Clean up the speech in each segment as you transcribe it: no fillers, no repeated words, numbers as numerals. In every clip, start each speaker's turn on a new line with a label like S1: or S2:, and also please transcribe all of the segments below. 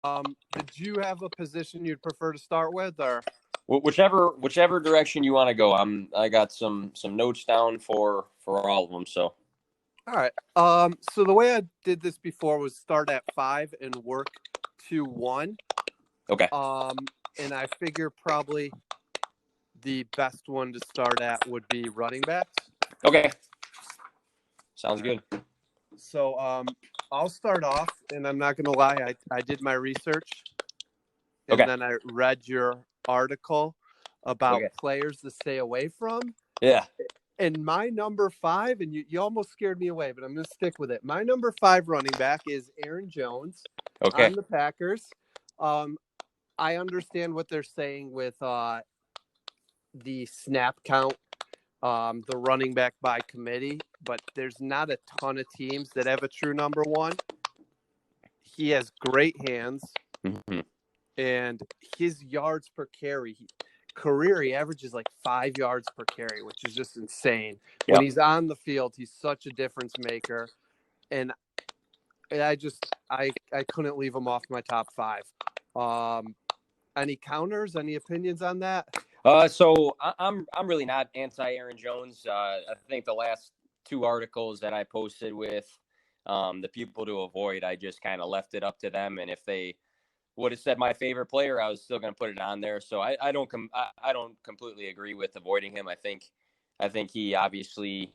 S1: Did you have a position you'd prefer to start with, or
S2: Whichever direction you want to go. I got some notes down for all of them. So
S1: all right? So the way I did this before was start at 5 and work to 1.
S2: okay,
S1: And I figure probably the best one to start at would be running backs.
S2: okay, sounds good.
S1: So I'll start off, and I'm not gonna lie, I did my research, and
S2: Okay,
S1: then I read your article about
S2: okay,
S1: players to stay away from.
S2: yeah,
S1: And my number 5, and you almost scared me away, but I'm going to stick with it. My number 5 running back is Aaron Jones
S2: okay,
S1: on the Packers. I understand what they're saying with the snap count, the running back by committee, but there's not a ton of teams that have a true number 1. He has great hands,
S2: mm-hmm.
S1: and his yards per carry, career, he averages like 5 yards per carry, which is just insane.
S2: Yep.
S1: When he's on the field, he's such a difference maker, and I couldn't leave him off my top 5. Any counters? Any opinions on that?
S2: So I'm really not anti Aaron Jones. I think the last 2 articles that I posted with the people to avoid, I just kind of left it up to them, and if they would have said my favorite player, I was still going to put it on there. So I don't completely agree with avoiding him. I think he obviously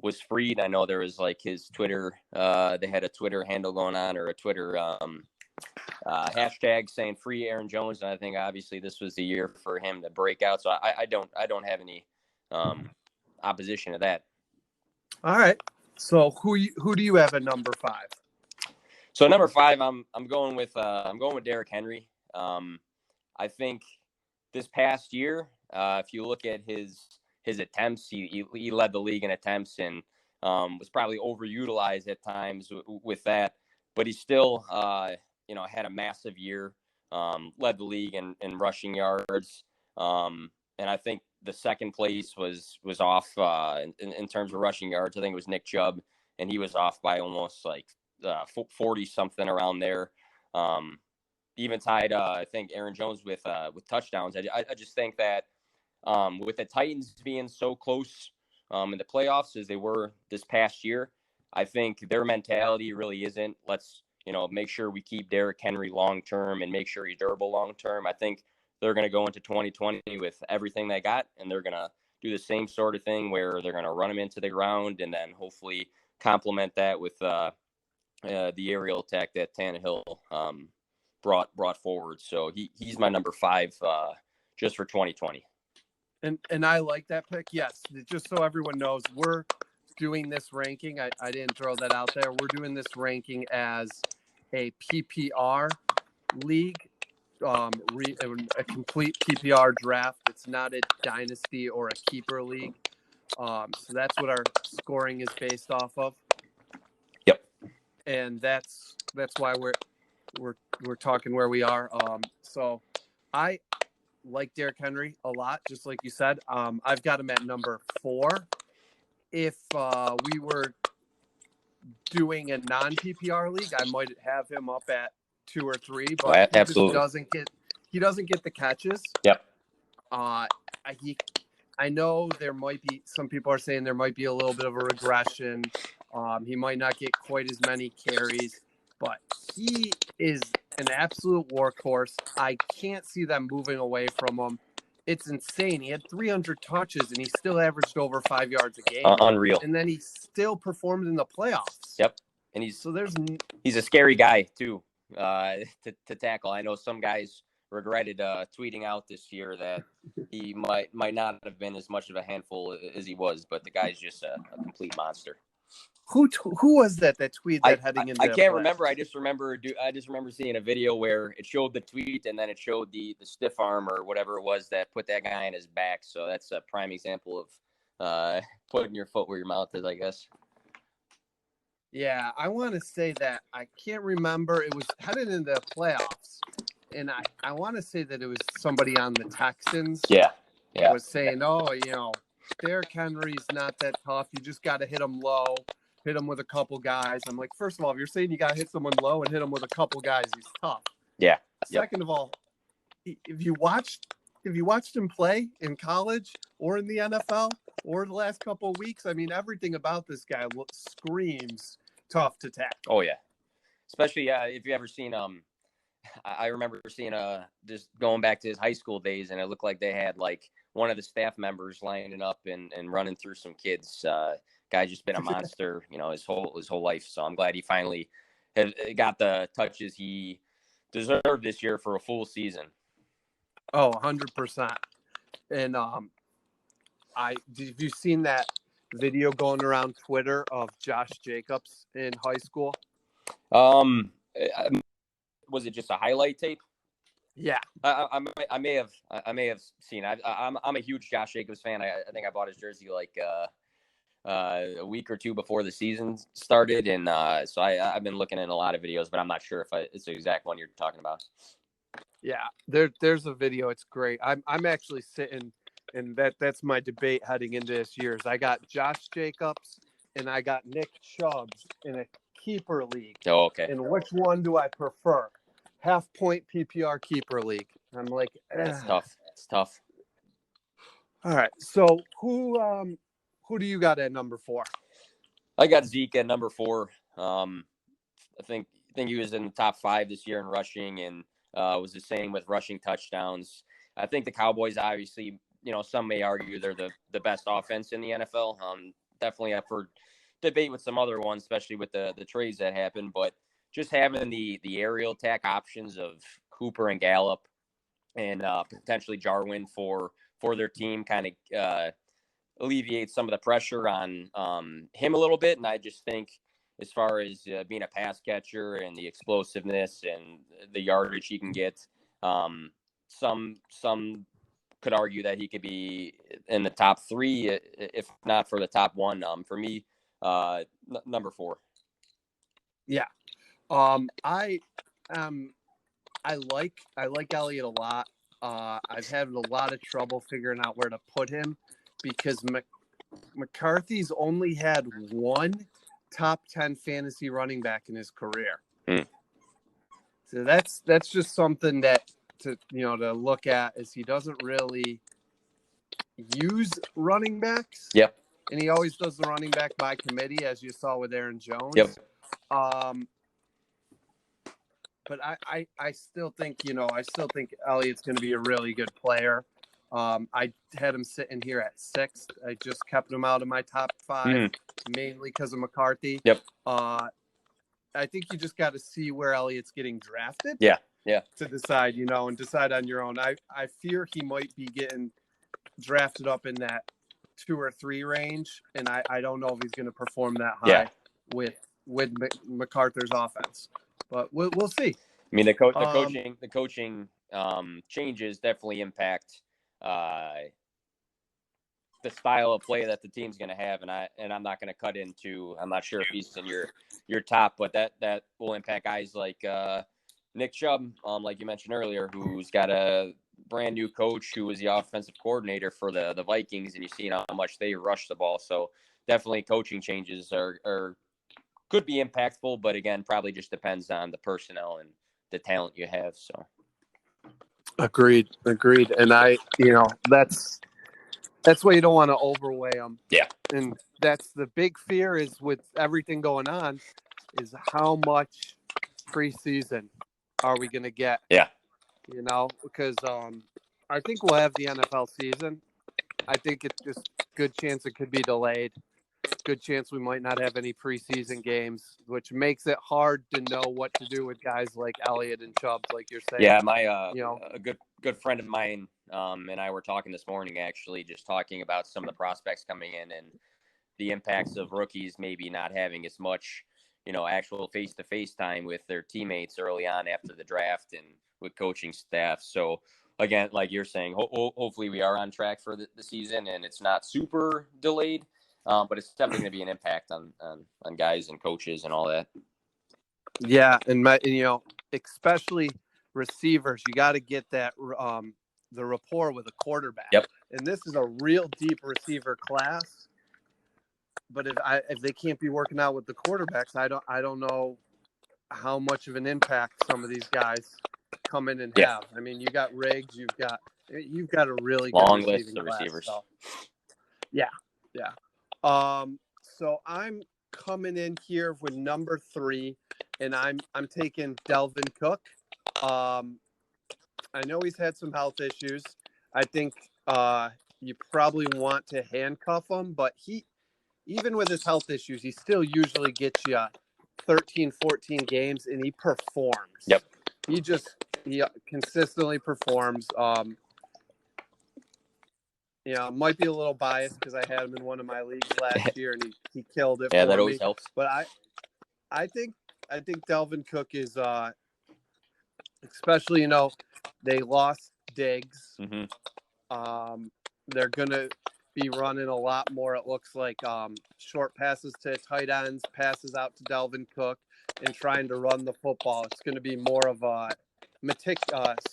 S2: was freed. I know there was like his Twitter. They had a Twitter handle going on, or a Twitter hashtag saying free Aaron Jones. And I think obviously this was the year for him to break out. So I don't have any opposition to that.
S1: All right. So who do you have at number 5?
S2: So number 5, I'm going with Derrick Henry. I think this past year, if you look at his attempts, he led the league in attempts, and was probably overutilized at times with that. But he still, had a massive year. Led the league in rushing yards, and I think the second place was off in terms of rushing yards. I think it was Nick Chubb, and he was off by almost like 40 something around there. Even tied, I think Aaron Jones with touchdowns. I just think that with the Titans being so close in the playoffs as they were this past year, I think their mentality really isn't let's make sure we keep Derrick Henry long term and make sure he's durable long term. I think they're going to go into 2020 with everything they got, and they're going to do the same sort of thing where they're going to run him into the ground and then hopefully complement that with the aerial attack that Tannehill brought forward. So he's my number 5 just for 2020.
S1: And I like that pick. Yes, just so everyone knows, we're doing this ranking. I didn't throw that out there. We're doing this ranking as a PPR league, a complete PPR draft. It's not a dynasty or a keeper league. So that's what our scoring is based off of.
S2: Yep.
S1: And that's why we're talking where we are. So I like Derrick Henry a lot, just like you said. I've got him at number 4. If we were doing a non-PPR league, I might have him up at 2 or 3, but he just doesn't get the catches.
S2: Yep.
S1: I know there might be some people are saying there might be a little bit of a regression. He might not get quite as many carries, but he is an absolute workhorse. I can't see them moving away from him. It's insane. He had 300 touches, and he still averaged over 5 yards a game.
S2: Unreal.
S1: And then he still performed in the playoffs.
S2: Yep. And he's a scary guy too to tackle. I know some guys regretted tweeting out this year that he might not have been as much of a handful as he was, but the guy's just a complete monster.
S1: Who was that tweet that heading into?
S2: I can't remember. I just remember seeing a video where it showed the tweet and then it showed the stiff arm or whatever it was that put that guy on his back. So that's a prime example of putting your foot where your mouth is, I guess.
S1: Yeah, I want to say that I can't remember. It was headed into the playoffs, and I want to say that it was somebody on the Texans.
S2: Yeah.
S1: Was saying, Derrick Henry's not that tough. You just got to hit him low. Hit him with a couple guys. I'm like, first of all, if you're saying you got to hit someone low and hit him with a couple guys, he's tough.
S2: Yeah. Yep.
S1: Second of all, if you watched him play in college or in the NFL or the last couple of weeks, I mean, everything about this guy screams tough to tackle.
S2: Oh yeah, especially if you ever seen I remember seeing just going back to his high school days, and it looked like they had like one of the staff members lining up and running through some kids. Guy's just been a monster, his whole life. So I'm glad he finally got the touches he deserved this year for a full season.
S1: Oh, 100%. And have you seen that video going around Twitter of Josh Jacobs in high school?
S2: Was it just a highlight tape?
S1: Yeah,
S2: I may have seen. I'm a huge Josh Jacobs fan. I think I bought his jersey like a week or two before the season started, and so I've been looking at a lot of videos, but I'm not sure if it's the exact one you're talking about.
S1: Yeah, there's a video. It's great. I'm actually sitting, and that's my debate heading into this year. I got Josh Jacobs and I got Nick Chubb in a keeper league.
S2: Oh, okay.
S1: And which one do I prefer? Half point PPR keeper league. I'm like,
S2: That's tough. It's tough.
S1: All right. So who do you got at number 4?
S2: I got Zeke at number 4. I think he was in the top 5 this year in rushing, and was the same with rushing touchdowns. I think the Cowboys, obviously, some may argue they're the best offense in the NFL. Definitely up for debate with some other ones, especially with the trades that happened. But just having the aerial attack options of Cooper and Gallup and potentially Jarwin for their team kind of alleviates some of the pressure on him a little bit. And I just think as far as being a pass catcher and the explosiveness and the yardage he can get, some could argue that he could be in the top 3, if not for the top 1. For me, number 4.
S1: Yeah. I like Elliott a lot. I've had a lot of trouble figuring out where to put him because McCarthy's only had one top 10 fantasy running back in his career. So that's just something that to look at is he doesn't really use running backs.
S2: Yep.
S1: And he always does the running back by committee, as you saw with Aaron Jones.
S2: Yep.
S1: But I still think Elliott's going to be a really good player. I had him sitting here at 6th. I just kept him out of my top 5, mainly because of McCarthy.
S2: Yep.
S1: I think you just got to see where Elliott's getting drafted.
S2: Yeah.
S1: To decide, and decide on your own. I fear he might be getting drafted up in that 2 or 3 range, and I don't know if he's going to perform that high with MacArthur's offense. But we'll see.
S2: I mean, the coaching changes definitely impact the style of play that the team's going to have, and I'm not going to cut into. I'm not sure if he's in your top, but that will impact guys like Nick Chubb, like you mentioned earlier, who's got a brand new coach who was the offensive coordinator for the Vikings, and you've seen how much they rush the ball. So definitely coaching changes are could be impactful, but again, probably just depends on the personnel and the talent you have. So
S1: agreed. And that's why you don't want to overweigh them.
S2: Yeah.
S1: And that's the big fear is with everything going on is how much preseason are we going to get?
S2: Yeah.
S1: Because I think we'll have the NFL season. I think it's just good chance it could be delayed. Good chance we might not have any preseason games, which makes it hard to know what to do with guys like Elliott and Chubb, like you're saying.
S2: Yeah, my a good friend of mine and I were talking this morning, actually, just talking about some of the prospects coming in and the impacts of rookies maybe not having as much, actual face-to-face time with their teammates early on after the draft and with coaching staff. So again, like you're saying, hopefully we are on track for the season and it's not super delayed. But it's definitely going to be an impact on guys and coaches and all that.
S1: Yeah, and especially receivers, you got to get that the rapport with a quarterback.
S2: Yep.
S1: And this is a real deep receiver class. But if they can't be working out with the quarterbacks, I don't know how much of an impact some of these guys come in and
S2: Yeah.
S1: have. I mean, you got Riggs, you've got a really good
S2: Long
S1: receiving
S2: list of
S1: class,
S2: receivers.
S1: So. Yeah. So I'm coming in here with number 3, and I'm taking Dalvin Cook. I know he's had some health issues. I think you probably want to handcuff him, but even with his health issues, he still usually gets you 13, 14 games, and he performs.
S2: Yep.
S1: He consistently performs. Might be a little biased because I had him in one of my leagues last year, and he killed it.
S2: Yeah,
S1: for
S2: that
S1: me.
S2: always helps.
S1: But I think Dalvin Cook is, especially they lost Diggs.
S2: Mm-hmm.
S1: They're gonna be running a lot more. It looks like short passes to tight ends, passes out to Dalvin Cook, and trying to run the football. It's going to be more of a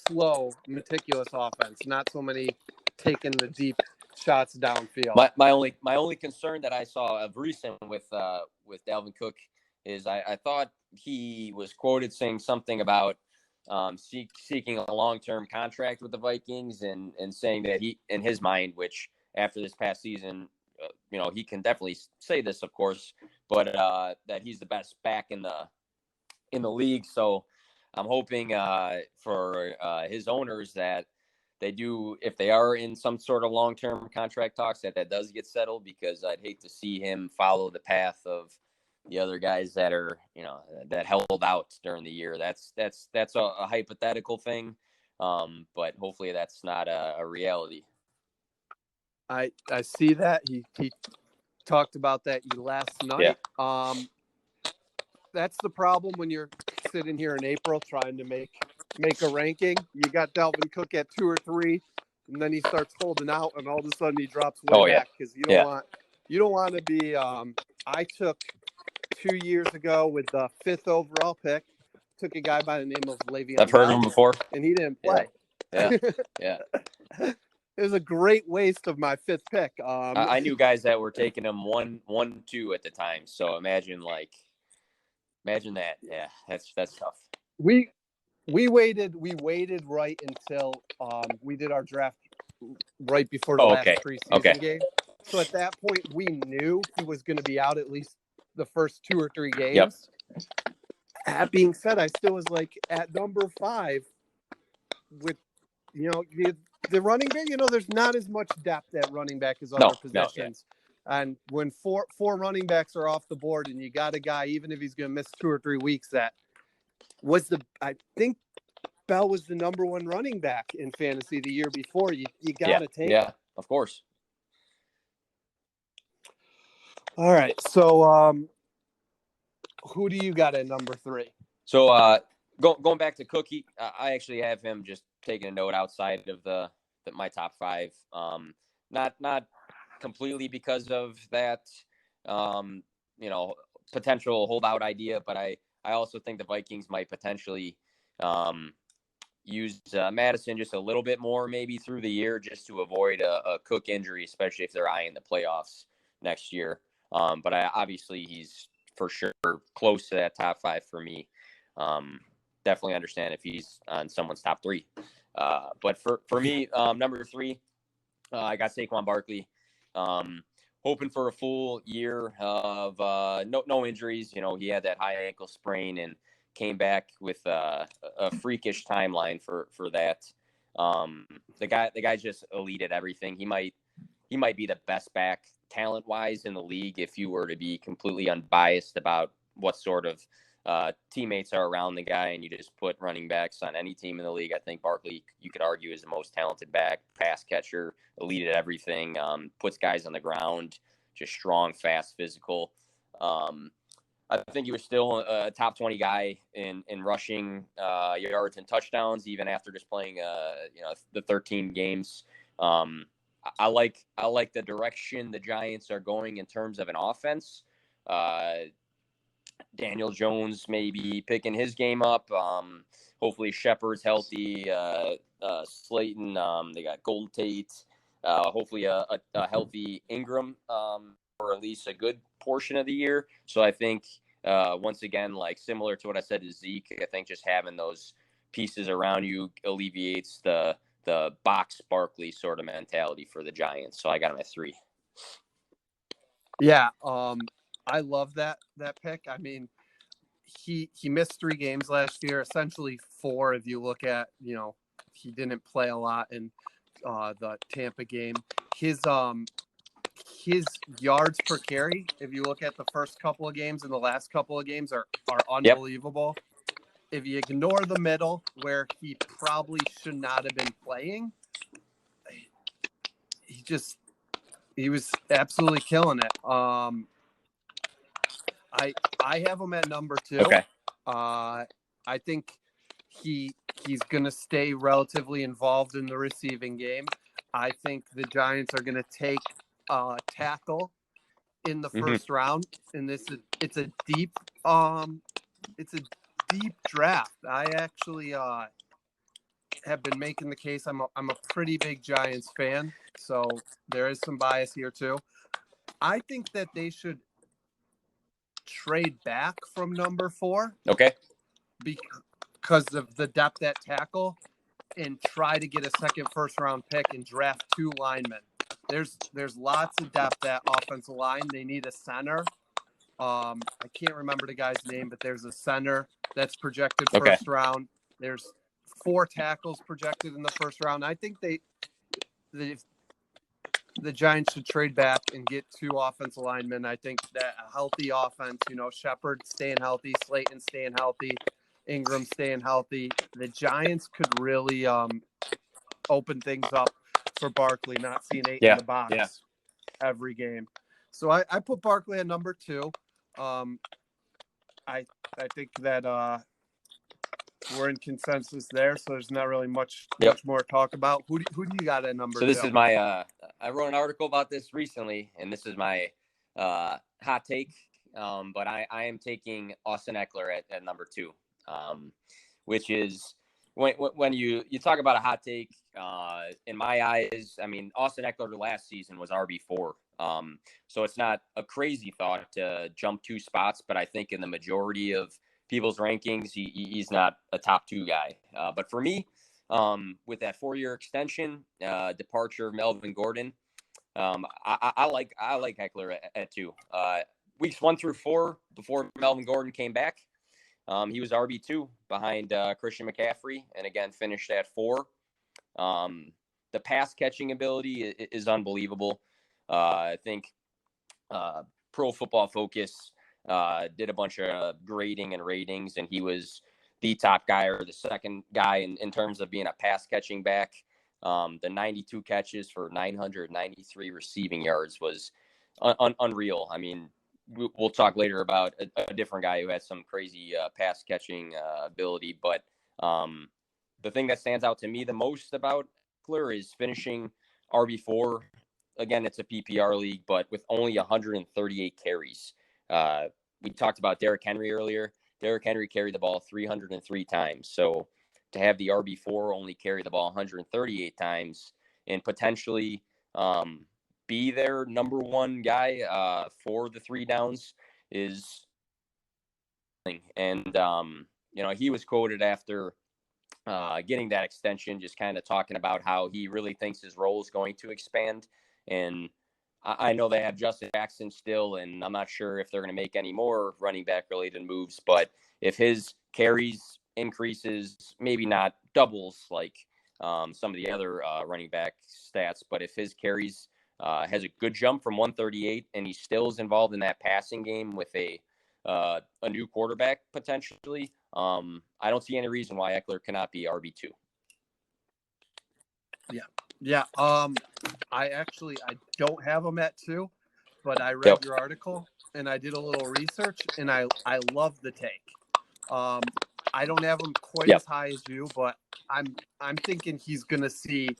S1: slow, meticulous offense. Not so many taking the deep shots downfield.
S2: My only concern that I saw of recent with Dalvin Cook is I thought he was quoted saying something about seeking a long-term contract with the Vikings and saying that he, in his mind, which after this past season, he can definitely say this, of course, but that he's the best back in the league. So I'm hoping for his owners that they do, if they are in some sort of long-term contract talks, that does get settled, because I'd hate to see him follow the path of the other guys that are, that held out during the year. That's a hypothetical thing, but hopefully that's not a reality.
S1: I see that he talked about that last night.
S2: Yeah.
S1: That's the problem when you're sitting here in April trying to make a ranking. You got Dalvin Cook at 2 or 3, and then he starts holding out, and all of a sudden he drops way back because you don't want to be. I took 2 years ago with the 5th overall pick. Took a guy by the name of Le'Veon.
S2: I've heard of him before,
S1: and he didn't play.
S2: Yeah.
S1: It was a great waste of my 5th pick.
S2: I knew guys that were taking him 1, 2 at the time. So imagine that. Yeah, that's tough.
S1: We waited right until we did our draft right before the last preseason game. So at that point, we knew he was going to be out at least the first 2 or 3 games.
S2: Yep.
S1: That being said, I still was like at number 5 with, the running back. There's not as much depth at running back as other positions. And when four running backs are off the board and you got a guy, even if he's going to miss 2 or 3 weeks, that was I think Bell was the number 1 running back in fantasy the year before. You got to take
S2: him. Of course.
S1: All right. So who do you got at number 3?
S2: So going back to Cookie, I actually have him just taking a note outside of my top 5. Not completely because of that, potential holdout idea, but I also think the Vikings might potentially use Madison just a little bit more maybe through the year, just to avoid a Cook injury, especially if they're eyeing the playoffs next year. But obviously he's for sure close to that top 5 for me. Definitely understand if he's on someone's top 3. But for me, number 3, I got Saquon Barkley. Hoping for a full year of no injuries. He had that high ankle sprain and came back with a freakish timeline for that. The guy just elite at everything. He might be the best back talent wise in the league if you were to be completely unbiased about what sort of teammates are around the guy, and you just put running backs on any team in the league. I think Barkley, you could argue, is the most talented back, pass catcher, elite at everything, puts guys on the ground, just strong, fast, physical. I think he was still a top 20 guy in rushing yards and touchdowns, even after just playing the 13 games. I like the direction the Giants are going in terms of an offense. Daniel Jones may be picking his game up. Hopefully Shepard's healthy. Slayton, they got Golden Tate. Hopefully a healthy Ingram for at least a good portion of the year. So I think once again, like similar to what I said to Zeke, I think just having those pieces around you alleviates the box Barkley sort of mentality for the Giants. So I got him at 3.
S1: Yeah, I love that pick. I mean, he missed 3 games last year, essentially 4 if you look at, he didn't play a lot in the Tampa game. His yards per carry, if you look at the first couple of games and the last couple of games, are unbelievable. If you ignore the middle where he probably should not have been playing, he was absolutely killing it. I have him at number 2.
S2: Okay.
S1: I think he's going to stay relatively involved in the receiving game. I think the Giants are going to take a tackle in the first round, and it's a deep draft. I actually have been making the case. I'm a pretty big Giants fan, so there is some bias here too. I think that they should trade back from number 4.
S2: Okay.
S1: Because of the depth at tackle, and try to get a second first-round pick and draft 2 linemen. There's lots of depth at offensive line. They need a center. I can't remember the guy's name, but there's a center that's projected first round. There's 4 tackles projected in the first round. I think the Giants should trade back and get 2 offensive linemen. I think that a healthy offense, Shepard staying healthy, Slayton staying healthy, Ingram staying healthy, the Giants could really open things up for Barkley, not seeing 8 in the box every game. So I put Barkley at number 2. I think that we're in consensus there, so there's not really much more to talk about. Who do you got at number 2?
S2: So this is my I wrote an article about this recently, and this is my hot take. But I am taking Austin Eckler at number 2, which is when you talk about a hot take, in my eyes, I mean, Austin Eckler last season was RB4. So it's not a crazy thought to jump 2 spots, but I think in the majority of people's rankings, he's not a top 2 guy. But for me, with that 4-year extension, departure of Melvin Gordon, I like Eckler at 2. Weeks 1 through 4, before Melvin Gordon came back, he was RB2 behind Christian McCaffrey, and again finished at 4. The pass catching ability is unbelievable. I think Pro Football Focus did a bunch of grading and ratings, and he was the top guy or the second guy in terms of being a pass catching back. The 92 catches for 993 receiving yards was unreal. I mean, we'll talk later about a different guy who had some crazy pass catching ability. But the thing that stands out to me the most about Eckler is finishing RB4. Again, it's a PPR league, but with only 138 carries. We talked about Derrick Henry earlier. Derrick Henry carried the ball 303 times. So to have the RB4 only carry the ball 138 times and potentially be their number 1 guy for the 3 downs is, and he was quoted after getting that extension, just kind of talking about how he really thinks his role is going to expand. And I know they have Justin Jackson still, and I'm not sure if they're going to make any more running back related moves, but if his carries increases, maybe not doubles like some of the other running back stats, but if his carries has a good jump from 138 and he still is involved in that passing game with a new quarterback potentially, I don't see any reason why Eckler cannot be RB2.
S1: Yeah. I don't have him at 2, but I read your article and I did a little research, and I love the take. I don't have him quite as high as you, but I'm thinking he's going to see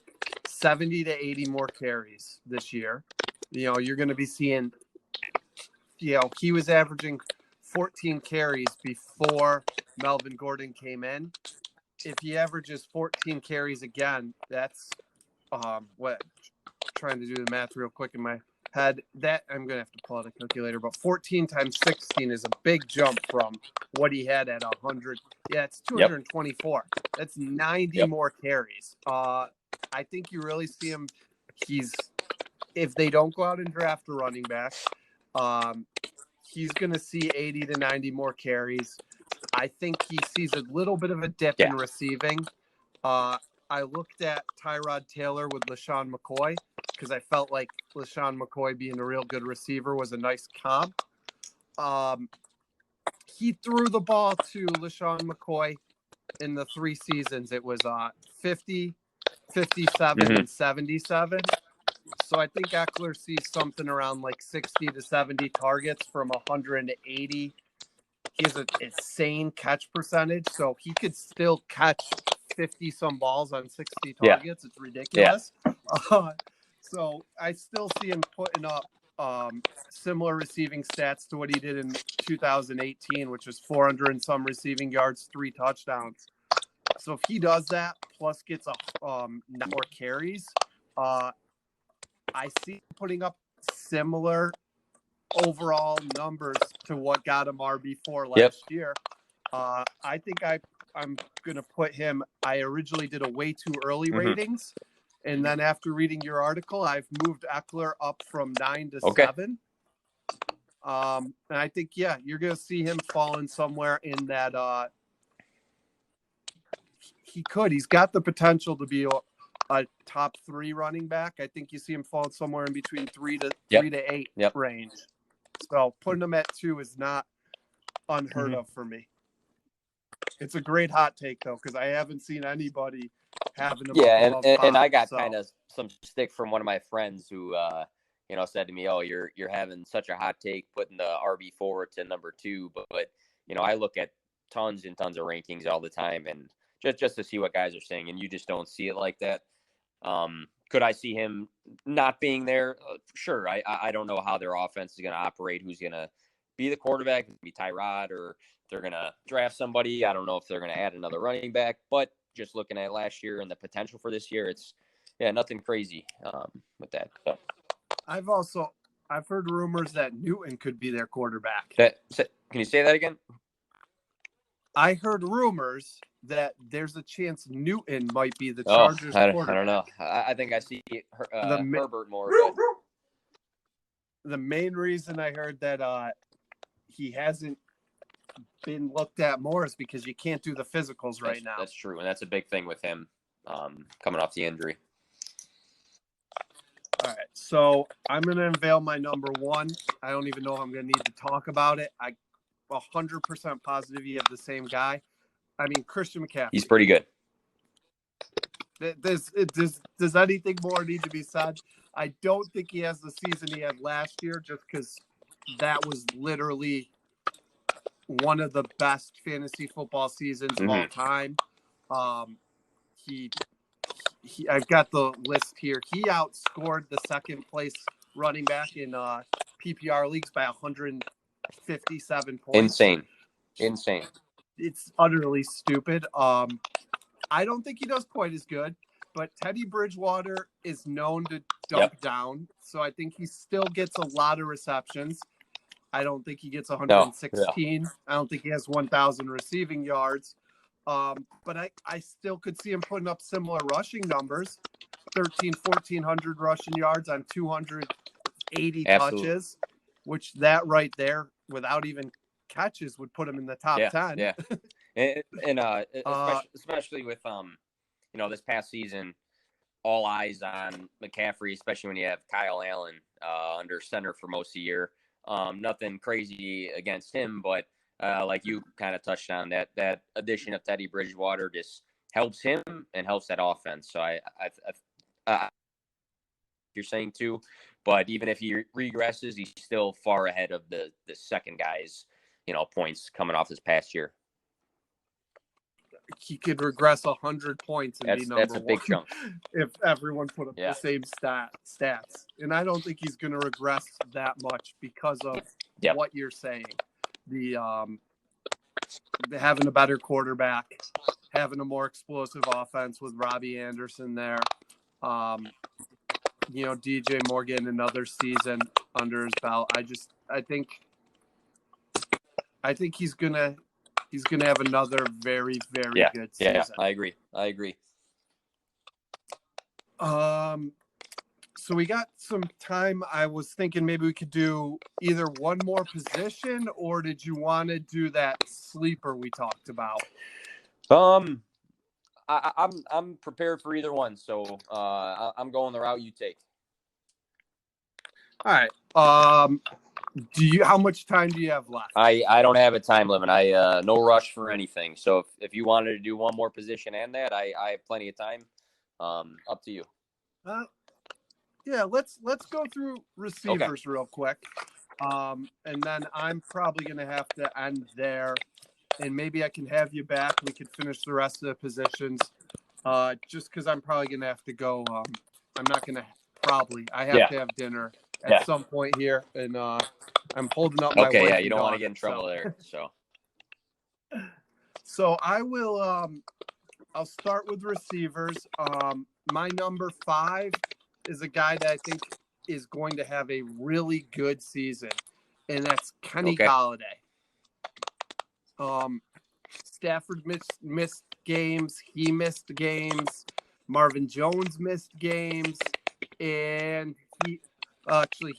S1: 70 to 80 more carries this year. You're going to be seeing, he was averaging 14 carries before Melvin Gordon came in. If he averages 14 carries again, that's trying to do the math real quick in my had that. I'm going to have to pull out a calculator, but 14 times 16 is a big jump from what he had at 100. Yeah, it's 224. That's 90 more carries. I think you really see him. If they don't go out and draft a running back, he's going to see 80 to 90 more carries. I think he sees a little bit of a dip in receiving. I looked at Tyrod Taylor with LaShawn McCoy because I felt like LaShawn McCoy being a real good receiver was a nice comp. He threw the ball to LaShawn McCoy in the 3 seasons. It was 50, 57, and 77. So I think Eckler sees something around like 60 to 70 targets from 180. He has an insane catch percentage, so he could still catch 50-some balls on 60 targets. It's ridiculous. So I still see him putting up similar receiving stats to what he did in 2018, which was 400 and some receiving yards, 3 touchdowns. So if he does that, plus gets more carries, I see him putting up similar overall numbers to what got him RB4 last year. I think I'm going to put him. I originally did a way too early ratings. And then after reading your article, I've moved Eckler up from 9 to 7. And I think, you're going to see him falling somewhere in that. He's got the potential to be a top 3 running back. I think you see him falling somewhere in between 3 to 8 range. So putting him at 2 is not unheard of for me. It's a great hot take though, because I haven't seen anybody having him.
S2: And I got kind of some stick from one of my friends who, said to me, "Oh, you're having such a hot take putting the RB4 to number 2," but I look at tons and tons of rankings all the time, and just to see what guys are saying, and you just don't see it like that. Could I see him not being there? Sure. I don't know how their offense is going to operate. Who's going to be the quarterback? Be Tyrod, or they're going to draft somebody. I don't know if they're going to add another running back. But just looking at last year and the potential for this year, it's nothing crazy with that. So.
S1: I've heard rumors that Newton could be their quarterback.
S2: Can you say that again?
S1: I heard rumors that there's a chance Newton might be the Chargers quarterback.
S2: I don't know. I think I see Herbert more.
S1: The main reason I heard that he hasn't been looked at more is because you can't do the physicals right now.
S2: That's true, and that's a big thing with him coming off the injury.
S1: All right, so I'm going to unveil my number 1. I don't even know if I'm going to need to talk about it. I'm 100% positive you have the same guy. I mean, Christian McCaffrey.
S2: He's pretty good.
S1: Does anything more need to be said? I don't think he has the season he had last year, just because that was literally one of the best fantasy football seasons of all time. I've got the list here. He outscored the second place running back in PPR leagues by 157 points.
S2: Insane.
S1: It's utterly stupid. I don't think he does quite as good, but Teddy Bridgewater is known to dump down, so I think he still gets a lot of receptions. I don't think he gets 116. I don't think he has 1,000 receiving yards. But I still could see him putting up similar rushing numbers, 1,400 rushing yards on 280 touches, which that right there, without even catches, would put him in the top 10.
S2: Yeah. and especially with this past season, all eyes on McCaffrey, especially when you have Kyle Allen under center for most of the year. Nothing crazy against him, but like you kind of touched on, that addition of Teddy Bridgewater just helps him and helps that offense. So I you're saying too, but even if he regresses, he's still far ahead of the second guy's points coming off this past year.
S1: He could regress 100 points and be number 1. That's a big
S2: jump.
S1: If everyone put up the same stats. And I don't think he's going to regress that much because of what you're saying. The having a better quarterback, having a more explosive offense with Robbie Anderson there. DJ Moore getting another season under his belt. I think he's gonna have another very, very good season.
S2: Yeah, I agree.
S1: So we got some time. I was thinking maybe we could do either one more position, or did you want to do that sleeper we talked about?
S2: I'm prepared for either one, so I'm going the route you take.
S1: All right. How much time do you have left?
S2: I don't have a time limit. No rush for anything. So if you wanted to do one more position and that, I have plenty of time. Up to you.
S1: Yeah, let's go through receivers real quick. And then I'm probably going to have to end there, and maybe I can have you back. We could finish the rest of the positions. Just because I'm probably going to have to go. I'm not going to I have to have dinner at some point here, and I'm holding up my wife.
S2: Yeah, you don't want to get in trouble there.
S1: So I will. I'll start with receivers. My number 5 is a guy that I think is going to have a really good season, and that's Kenny Golladay. Stafford missed games. He missed games. Marvin Jones missed games, and he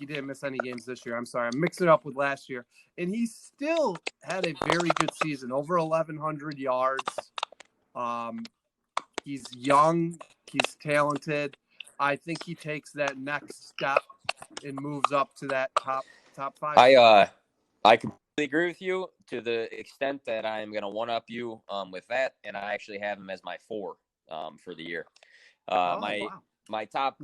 S1: didn't miss any games this year. I'm sorry, I'm mixing it up with last year, and he still had a very good season, over 1,100 yards. He's young. He's talented. I think he takes that next step and moves up to that top 5.
S2: I completely agree with you to the extent that I'm going to one-up you with that, and I actually have him as my 4 for the year. My top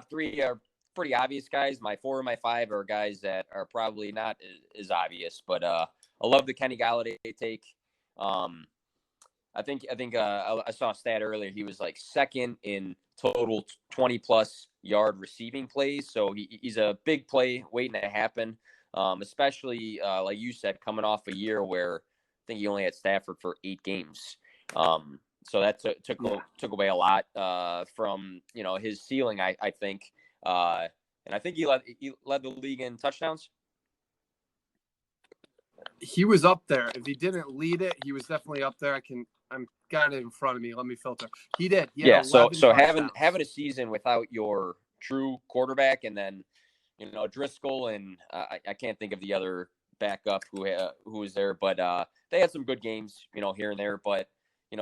S2: 3 are pretty obvious guys. My 4 and my 5 are guys that are probably not as obvious, but I love the Kenny Golladay take. I think I saw a stat earlier. He was like second in total 20-plus yard receiving plays. So he's a big play waiting to happen, especially like you said, coming off a year where I think he only had Stafford for 8 games. So that took away a lot from his ceiling, I think. And I think he led the league in touchdowns.
S1: He was up there. If he didn't lead it, he was definitely up there. I'm got it in front of me. Let me filter. He did.
S2: So having a season without your true quarterback, and then Driscoll, and I can't think of the other backup who was there, but they had some good games, here and there. But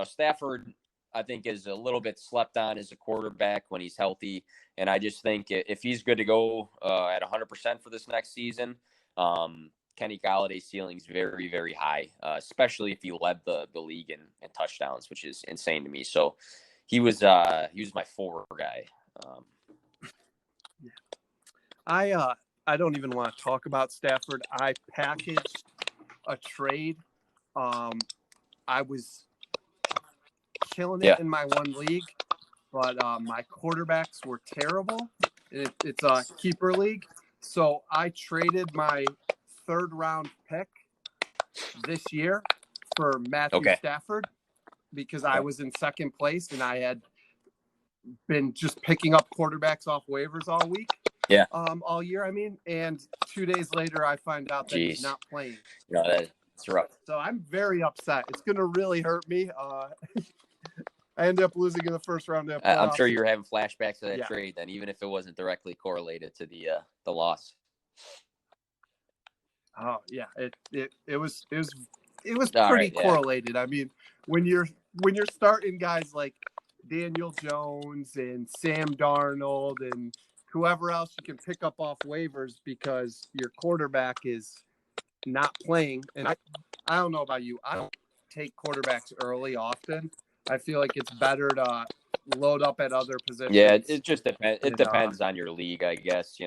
S2: Stafford, I think, is a little bit slept on as a quarterback when he's healthy, and I just think if he's good to go at 100% for this next season, Kenny Galladay's ceiling is very, very high, especially if he led the league in touchdowns, which is insane to me. So he was my 4 guy.
S1: I don't even want to talk about Stafford. I packaged a trade. I was killing it in my one league, but my quarterbacks were terrible. It's a keeper league, so I traded my 3rd round pick this year for Matthew Stafford because I was in 2nd place and I had been just picking up quarterbacks off waivers all week. All year, I mean. And 2 days later, I find out that he's not playing.
S2: That's rough.
S1: So I'm very upset. It's going to really hurt me. I ended up losing in the 1st round.
S2: I'm sure you were having flashbacks to that trade then, even if it wasn't directly correlated to the loss.
S1: Oh yeah, it was pretty correlated. I mean, when you're starting guys like Daniel Jones and Sam Darnold and whoever else you can pick up off waivers because your quarterback is not playing. And I don't know about you. I don't take quarterbacks early often. I feel like it's better to load up at other positions.
S2: Yeah, it just depends. It depends on your league, I guess.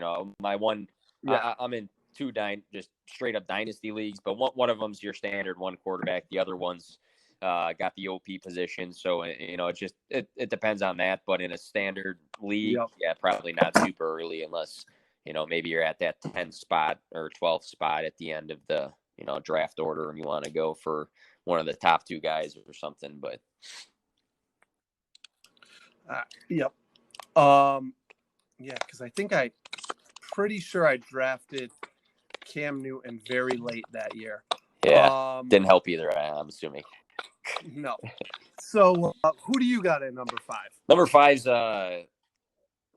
S2: My one, I'm in 2 just straight up dynasty leagues, but one of them's your standard 1 quarterback. The other one's got the OP position. So, it depends on that. But in a standard league, probably not super early unless, maybe you're at that 10th spot or 12th spot at the end of the, draft order and you want to go for one of the top 2 guys or something. But
S1: Yeah, because I think pretty sure I drafted Cam Newton very late that year.
S2: Yeah, didn't help either, I'm assuming.
S1: No. So who do you got at number 5?
S2: Number 5's a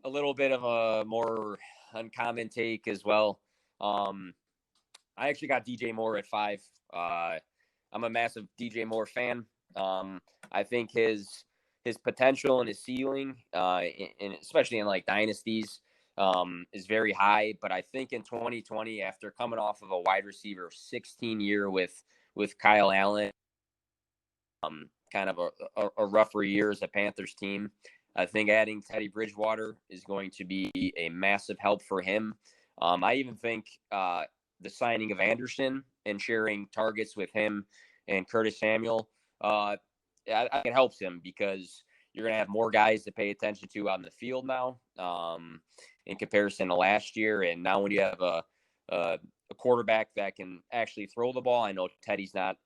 S2: little bit of a more uncommon take as well. I actually got DJ Moore at 5. I'm a massive DJ Moore fan. I think his potential and his ceiling, especially in like dynasties, is very high. But I think in 2020, after coming off of a wide receiver 16 year with Kyle Allen, kind of a rougher year as a Panthers team, I think adding Teddy Bridgewater is going to be a massive help for him. I even think the signing of Anderson and sharing targets with him and Curtis Samuel, I think it helps him because you're going to have more guys to pay attention to on the field now in comparison to last year. And now when you have a quarterback that can actually throw the ball, I know Teddy's not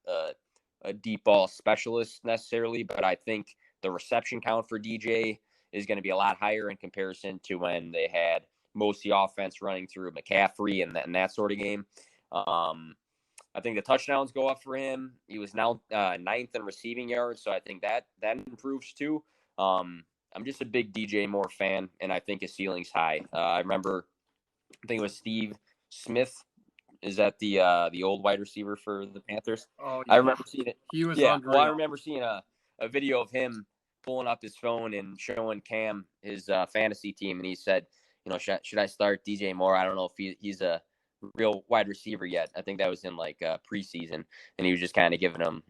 S2: a deep ball specialist necessarily, but I think the reception count for DJ is going to be a lot higher in comparison to when they had most of the offense running through McCaffrey and that sort of game. I think the touchdowns go up for him. He was now 9th in receiving yards, so I think that improves too. I'm just a big DJ Moore fan, and I think his ceiling's high. I think it was Steve Smith. Is that the old wide receiver for the Panthers?
S1: Oh, yeah.
S2: I remember seeing it.
S1: He was
S2: unreal.
S1: unreal.
S2: Well, I remember seeing a video of him pulling up his phone and showing Cam his fantasy team, and he said, should I start DJ Moore? I don't know if he's a real wide receiver yet. I think that was in like preseason, and he was just kind of giving him,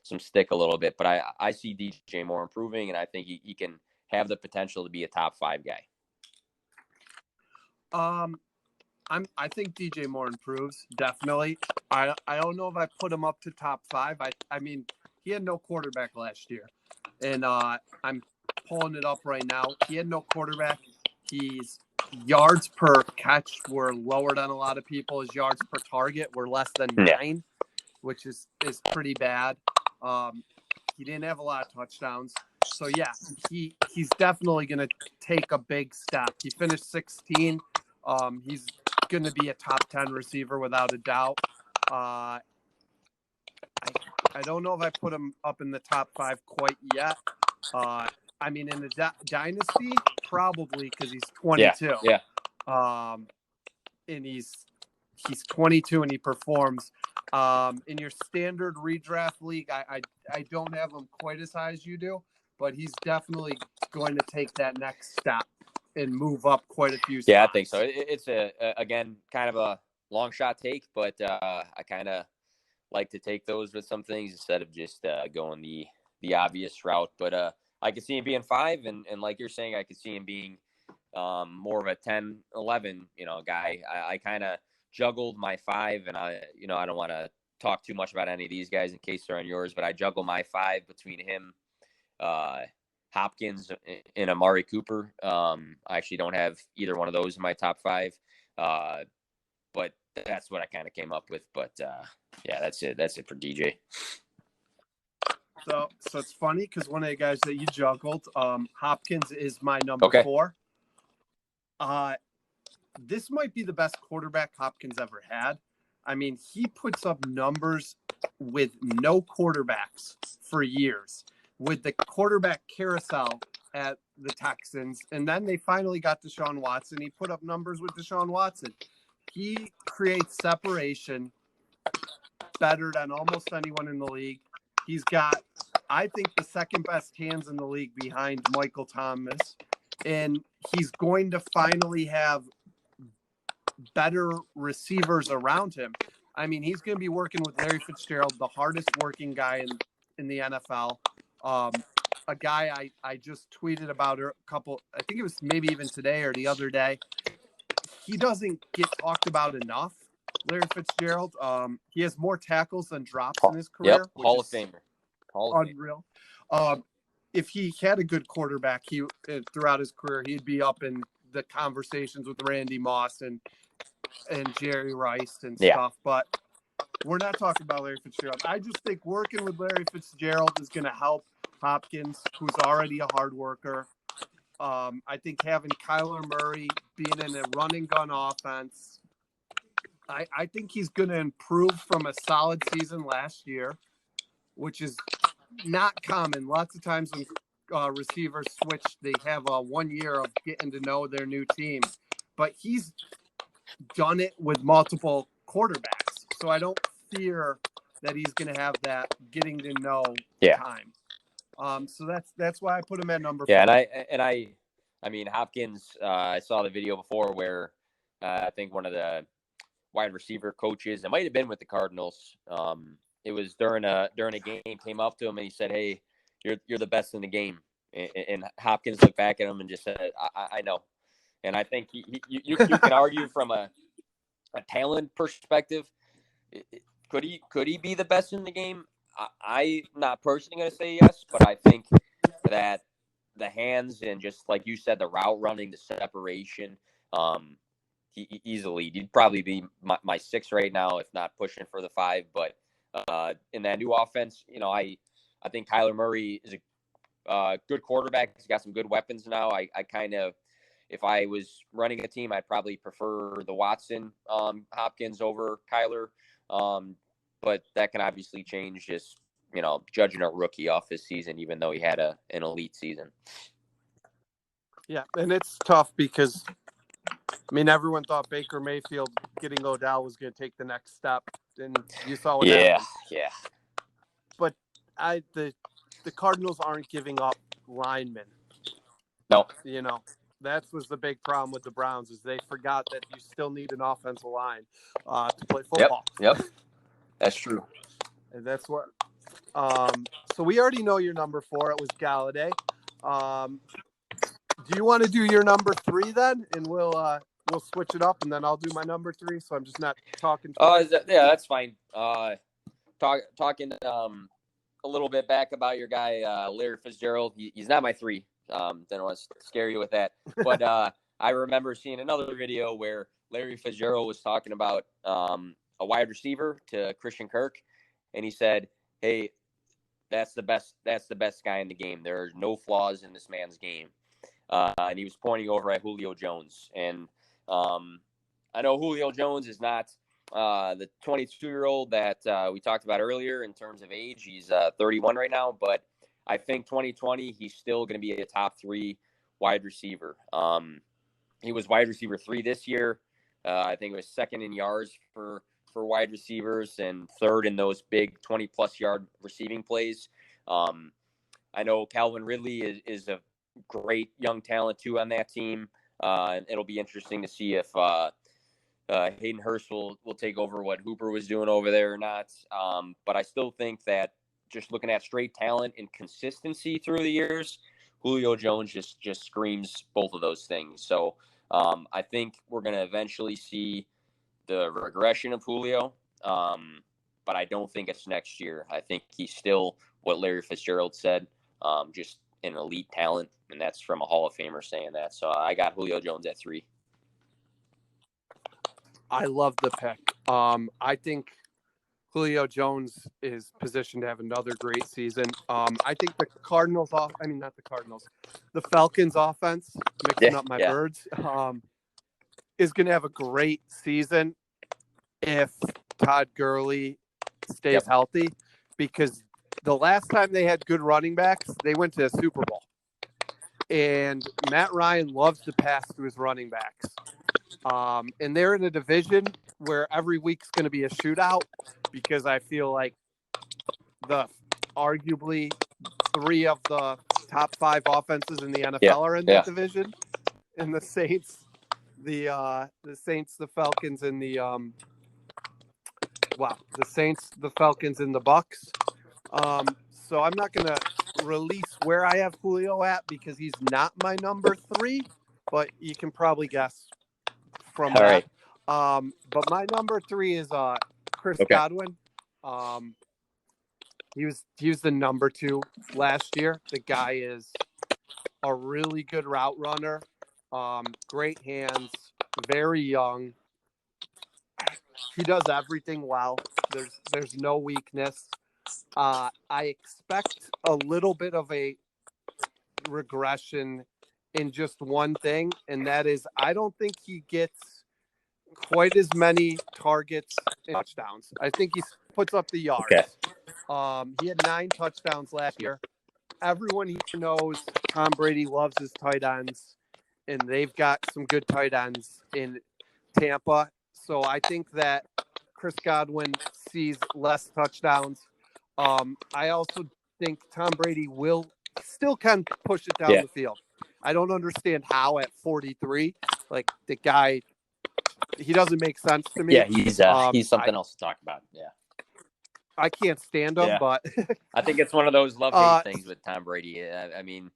S2: some stick a little bit. But I see DJ Moore improving, and I think he can have the potential to be a top 5 guy.
S1: I think DJ Moore improves, definitely. I don't know if I put him up to top 5. I mean, he had no quarterback last year. And I'm pulling it up right now. He had no quarterback. His yards per catch were lower than a lot of people. His yards per target were less than 9, which is pretty bad. He didn't have a lot of touchdowns. So, yeah, he's definitely going to take a big step. He finished 16. He's going to be a top 10 receiver without a doubt. I don't know if I put him up in the top 5 quite yet. I mean, in the dynasty, probably because he's 22.
S2: Yeah.
S1: And he's 22 and he performs. In your standard redraft league, I don't have him quite as high as you do, but he's definitely going to take that next step and move up quite a few spots.
S2: Yeah, I think so. It's again, kind of a long shot take, but I kind of like to take those with some things instead of just going the obvious route. But I could see him being 5, and like you're saying, I could see him being more of a 10, 11, guy. I kind of juggled my 5, and I don't want to talk too much about any of these guys in case they're on yours, but I juggle my 5 between him, Hopkins, and Amari Cooper. I actually don't have either one of those in my top 5, but that's what I kind of came up with. But yeah, that's it. That's it for DJ.
S1: So it's funny because one of the guys that you juggled, Hopkins, is my number 4. This might be the best quarterback Hopkins ever had. I mean, he puts up numbers with no quarterbacks for years, with the quarterback carousel at the Texans. And then they finally got Deshaun Watson. He put up numbers with Deshaun Watson. He creates separation better than almost anyone in the league. He's got, I think, the second best hands in the league behind Michael Thomas. And he's going to finally have better receivers around him. I mean, he's going to be working with Larry Fitzgerald, the hardest working guy in the NFL. A guy I just tweeted about a couple, I think it was maybe even today or the other day. He doesn't get talked about enough, Larry Fitzgerald. He has more tackles than drops in his career.
S2: Yep, Hall of Famer.
S1: Unreal. If he had a good quarterback, he throughout his career, he'd be up in the conversations with Randy Moss and Jerry Rice and stuff. But we're not talking about Larry Fitzgerald. I just think working with Larry Fitzgerald is going to help Hopkins, who's already a hard worker. I think having Kyler Murray being in a run and gun offense, I think he's going to improve from a solid season last year, which is not common. Lots of times when receivers switch, they have 1 year of getting to know their new team. But he's done it with multiple quarterbacks. So I don't fear that he's going to have that getting to know time. So that's why I put him at number 4.
S2: I mean, Hopkins, I saw the video before where I think one of the wide receiver coaches, it might have been with the Cardinals. It was during a game, came up to him and he said, "Hey, you're the best in the game." And Hopkins looked back at him and just said, I know. And I think you can argue from a talent perspective, could he be the best in the game? I'm not personally going to say yes, but I think that the hands and just like you said, the route running, the separation, he'd probably be my 6 right now, if not pushing for the 5. But in that new offense, I think Kyler Murray is a good quarterback. He's got some good weapons now. I kind of, if I was running a team, I'd probably prefer the Watson Hopkins over Kyler. But that can obviously change just, judging a rookie off his season, even though he had an elite season.
S1: Yeah, and it's tough because, everyone thought Baker Mayfield getting Odell was going to take the next step, and you saw what happened.
S2: Yeah.
S1: But the Cardinals aren't giving up linemen.
S2: No.
S1: That was the big problem with the Browns is they forgot that you still need an offensive line to play football.
S2: Yep. That's true.
S1: And that's what. So we already know your number 4. It was Galladay. Do you want to do your number 3 then, and we'll switch it up, and then I'll do my number 3. So I'm just not talking.
S2: Yeah, that's fine. Talking a little bit back about your guy Larry Fitzgerald. He's not my 3. Don't want to scare you with that, but I remember seeing another video where Larry Fitzgerald was talking about a wide receiver to Christian Kirk, and he said, "Hey, that's the best guy in the game. There are no flaws in this man's game." And he was pointing over at Julio Jones, and I know Julio Jones is not the 22-year-old that we talked about earlier in terms of age. He's 31 right now, but I think 2020 he's still going to be a top 3 wide receiver. He was wide receiver 3 this year. I think it was 2nd in yards for wide receivers and 3rd in those big 20-plus yard receiving plays. I know Calvin Ridley is a great young talent too on that team. It'll be interesting to see if Hayden Hurst will take over what Hooper was doing over there or not. But I still think that just looking at straight talent and consistency through the years, Julio Jones just screams both of those things. So I think we're going to eventually see the regression of Julio, but I don't think it's next year. I think he's still what Larry Fitzgerald said, just an elite talent, and that's from a Hall of Famer saying that. So I got Julio Jones at 3.
S1: I love the pick. I think Julio Jones is positioned to have another great season. I think the the Falcons offense, mixing up my birds, is going to have a great season if Todd Gurley stays healthy, because the last time they had good running backs, they went to a Super Bowl. And Matt Ryan loves to pass to his running backs. And they're in a division where every week's going to be a shootout, because I feel like arguably 3 of the top 5 offenses in the NFL are in that division. And the Saints, the Falcons, and the Saints, the Falcons, and the Bucks. So I'm not going to release where I have Julio at because he's not my number 3, but you can probably guess from that. Right. But my number 3 is Chris Godwin. He was the number 2 last year. The guy is a really good route runner. Great hands, very young. He does everything well. There's no weakness. I expect a little bit of a regression in just one thing, and that is I don't think he gets quite as many targets and touchdowns. I think he puts up the yards. He had 9 touchdowns last year. Everyone here knows Tom Brady loves his tight ends, and they've got some good tight ends in Tampa. So I think that Chris Godwin sees less touchdowns. I also think Tom Brady will still can push it down the field. I don't understand how at 43, like the guy, he doesn't make sense to me.
S2: Yeah, he's something else to talk about. Yeah.
S1: I can't stand him, but
S2: I think it's one of those love-hate things with Tom Brady. I mean,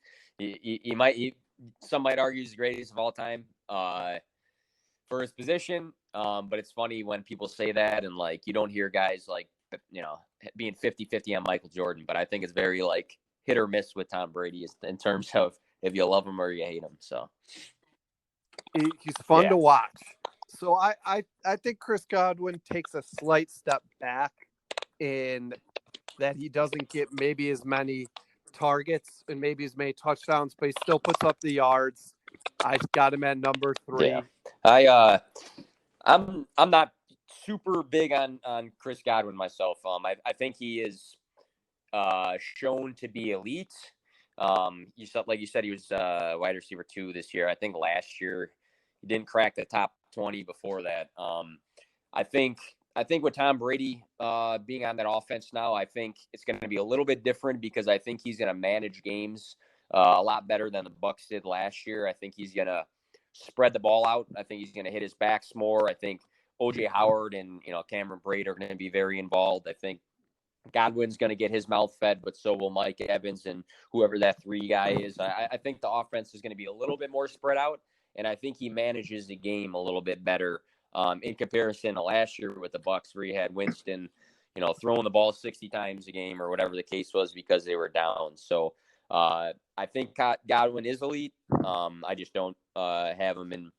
S2: some might argue he's the greatest of all time for his position, but it's funny when people say that and, like, you don't hear guys, like, you know, being 50-50 on Michael Jordan, but I think it's very, like, hit or miss with Tom Brady in terms of if you love him or you hate him. So
S1: he's fun to watch. So I think Chris Godwin takes a slight step back in that he doesn't get maybe as many targets and maybe as many touchdowns, but he still puts up the yards. I've got him at number 3.
S2: Yeah. I'm not super big on Chris Godwin myself. I think he is shown to be elite. Like you said, he was wide receiver 2 this year. I think last year he didn't crack the top 20 before that. I think with Tom Brady being on that offense now, I think it's going to be a little bit different because I think he's going to manage games a lot better than the Bucs did last year. I think he's going to spread the ball out. I think he's going to hit his backs more. I think O.J. Howard and Cameron Brate are going to be very involved. I think Godwin's going to get his mouth fed, but so will Mike Evans and whoever that 3 guy is. I think the offense is going to be a little bit more spread out, and I think he manages the game a little bit better in comparison to last year with the Bucs, where he had Winston, throwing the ball 60 times a game or whatever the case was because they were down. So I think Godwin is elite. I just don't have him in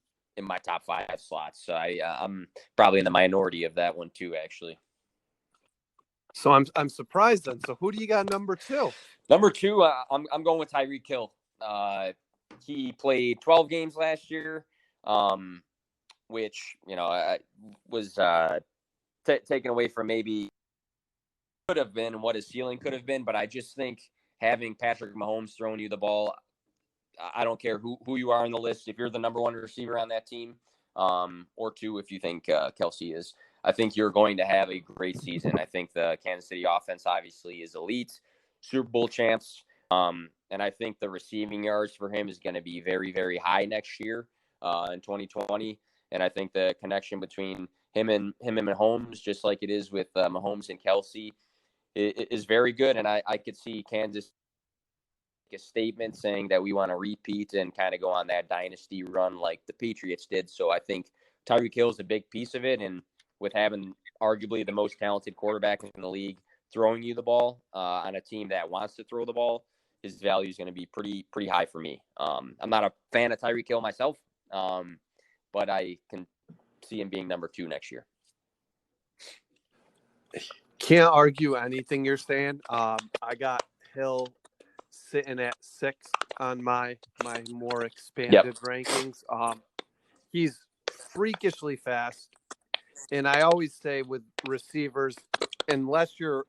S2: my top 5 slots. So I'm probably in the minority of that one too, actually.
S1: So I'm surprised then. So who do you got number 2?
S2: Number 2, I'm going with Tyreek Hill. He played 12 games last year, which was taken away from maybe could have been what his ceiling could have been. But I just think having Patrick Mahomes throwing you the ball, I don't care who you are on the list. If you're the number 1 receiver on that team, or 2 if you think Kelsey is, I think you're going to have a great season. I think the Kansas City offense obviously is elite, Super Bowl champs. And I think the receiving yards for him is going to be very, very high next year in 2020. And I think the connection between him and Mahomes, just like it is with Mahomes and Kelsey, is very good. And I could see Kansas make a statement saying that we want to repeat and kind of go on that dynasty run like the Patriots did. So I think Tyreek Hill is a big piece of it. And with having arguably the most talented quarterback in the league throwing you the ball on a team that wants to throw the ball, his value is going to be pretty high for me. I'm not a fan of Tyreek Hill myself, but I can see him being number 2 next year.
S1: Can't argue anything you're saying. I got Hill sitting at 6 on my more expanded rankings. He's freakishly fast. And I always say with receivers, unless you're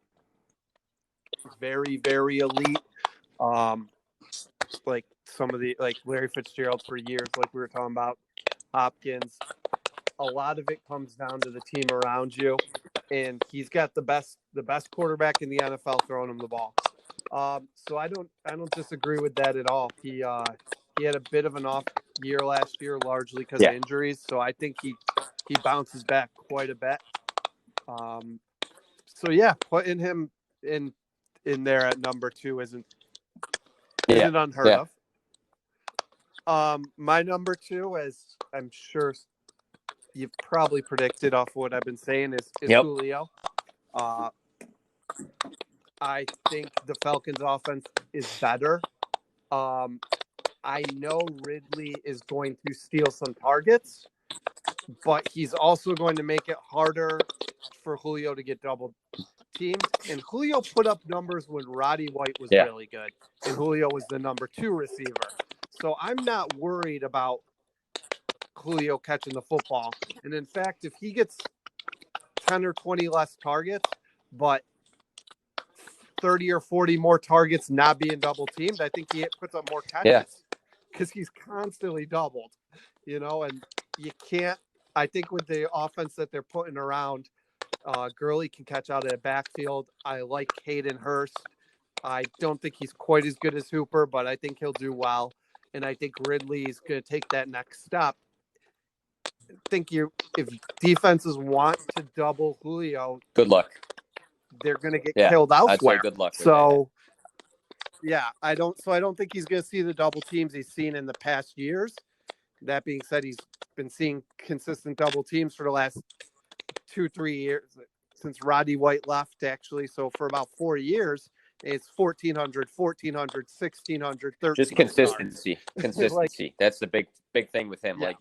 S1: very, very elite, like some of like Larry Fitzgerald for years, like we were talking about, Hopkins, a lot of it comes down to the team around you. And he's got the best quarterback in the NFL throwing him the ball. So I don't disagree with that at all. He had a bit of an off year last year, largely because of injuries. So I think he bounces back quite a bit. So yeah, putting him in there at number 2 isn't unheard of. My number 2, as I'm sure you've probably predicted off what I've been saying, is Julio. I think the Falcons offense is better. I know Ridley is going to steal some targets, but he's also going to make it harder for Julio to get double teamed. And Julio put up numbers when Roddy White was really good, and Julio was the number 2 receiver. So I'm not worried about Julio catching the football. And in fact, if he gets 10 or 20 less targets, but 30 or 40 more targets not being double teamed, I think he puts up more catches because he's constantly doubled, and you can't, I think with the offense that they're putting around, Gurley can catch out of the backfield. I like Hayden Hurst. I don't think he's quite as good as Hooper, but I think he'll do well. And I think Ridley is going to take that next step. I think if defenses want to double Julio,
S2: Good luck.
S1: They're going to get killed elsewhere.
S2: I'd say good luck.
S1: So, I don't think he's going to see the double teams he's seen in the past years. That being said, he's been seeing consistent double teams for the last 2-3 years since Roddy White left, actually. So for about 4 years, it's 1,400, 1,600, 1,300.
S2: Just consistency. Consistency. That's the big thing with him.
S1: Yeah.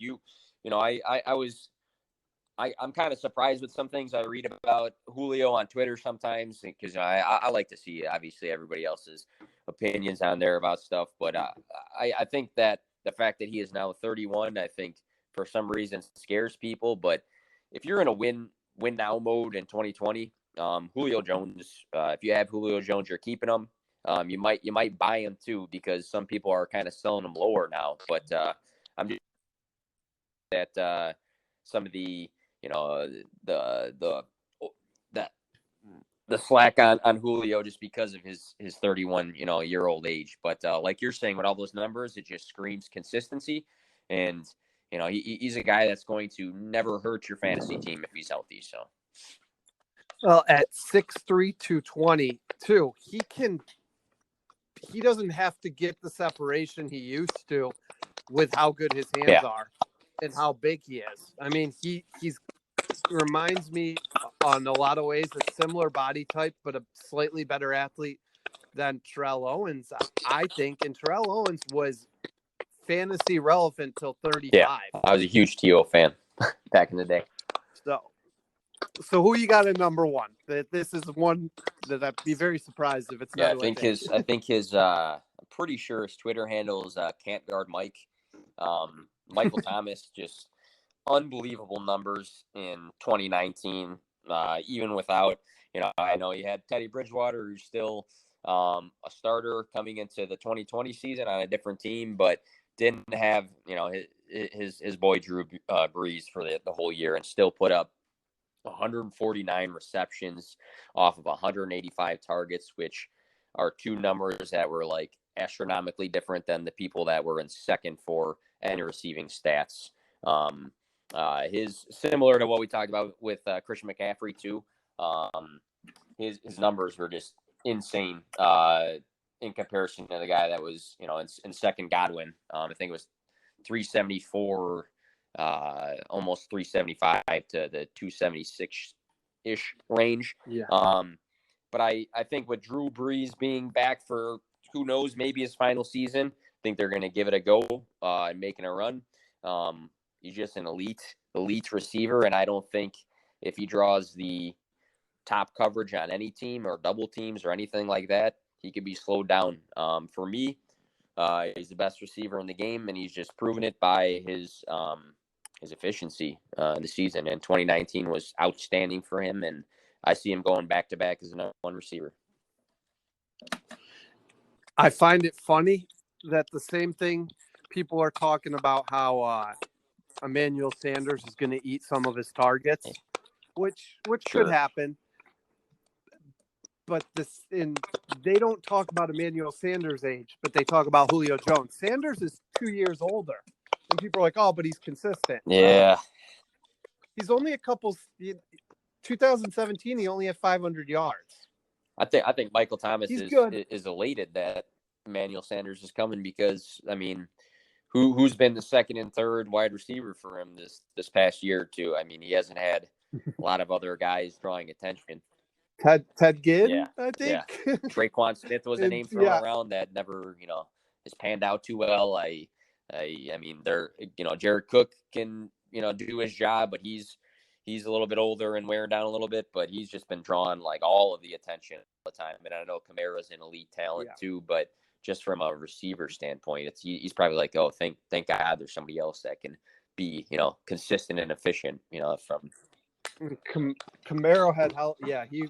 S2: Like I'm kind of surprised with some things I read about Julio on Twitter sometimes, because I like to see, obviously, everybody else's opinions on there about stuff. But I think that the fact that he is now 31, I think for some reason scares people. But if you're in a win now mode in 2020, Julio Jones, if you have Julio Jones, you're keeping him. You might buy him too, because some people are kind of selling him lower now. But I'm just that some of the the slack on Julio just because of his 31 year old age. But like you're saying, with all those numbers, it just screams consistency. And he's a guy that's going to never hurt your fantasy team if he's healthy. So,
S1: well, at 6'3", 222, he doesn't have to get the separation he used to with how good his hands are and how big he is. I mean, he's reminds me on a lot of ways a similar body type, but a slightly better athlete than Terrell Owens, I think. And Terrell Owens was fantasy relevant till 35.
S2: Yeah, I was a huge T.O. fan back in the day.
S1: So who you got at number one? This is one that I'd be very surprised if it's not.
S2: I think his I'm pretty sure his Twitter handle is Can't Guard Mike. Michael Thomas, just unbelievable numbers in 2019, even without, I know you had Teddy Bridgewater, who's still a starter coming into the 2020 season on a different team, but didn't have, his boy Drew Brees for the whole year, and still put up 149 receptions off of 185 targets, which are two numbers that were like astronomically different than the people that were in second for any receiving stats. His similar to what we talked about with Christian McCaffrey too. His numbers were just insane in comparison to the guy that was in second, Godwin. I think it was 374, almost 375 to the 276-ish range.
S1: Yeah.
S2: But I think with Drew Brees being back for who knows, maybe his final season, I think they're going to give it a go and making a run. He's just an elite receiver, and I don't think if he draws the top coverage on any team or double teams or anything like that, he could be slowed down. For me, he's the best receiver in the game, and he's just proven it by his efficiency in the season. And 2019 was outstanding for him, and I see him going back-to-back as the number one receiver.
S1: I find it funny that the same thing people are talking about how Emmanuel Sanders is going to eat some of his targets, which
S2: Sure.
S1: could happen. But they don't talk about Emmanuel Sanders' age, but they talk about Julio Jones. Sanders is 2 years older, and people are like, "Oh, but he's consistent."
S2: Yeah,
S1: he's only 2017, he only had 500 yards.
S2: I think Michael Thomas is elated that Emmanuel Sanders is coming, because I mean, who's been the second and third wide receiver for him this past year or two? I mean, he hasn't had a lot of other guys drawing attention.
S1: Ted Ginn, I think.
S2: Yeah. Traquan Smith was a name thrown around that never, has panned out too well. I mean, Jared Cook can, do his job, but he's a little bit older and wearing down a little bit, but he's just been drawing like all of the attention all the time. And I know Kamara's an elite talent too, but just from a receiver standpoint, he's probably like, oh, thank God there's somebody else that can be, consistent and efficient, from.
S1: Camaro had health. Yeah, he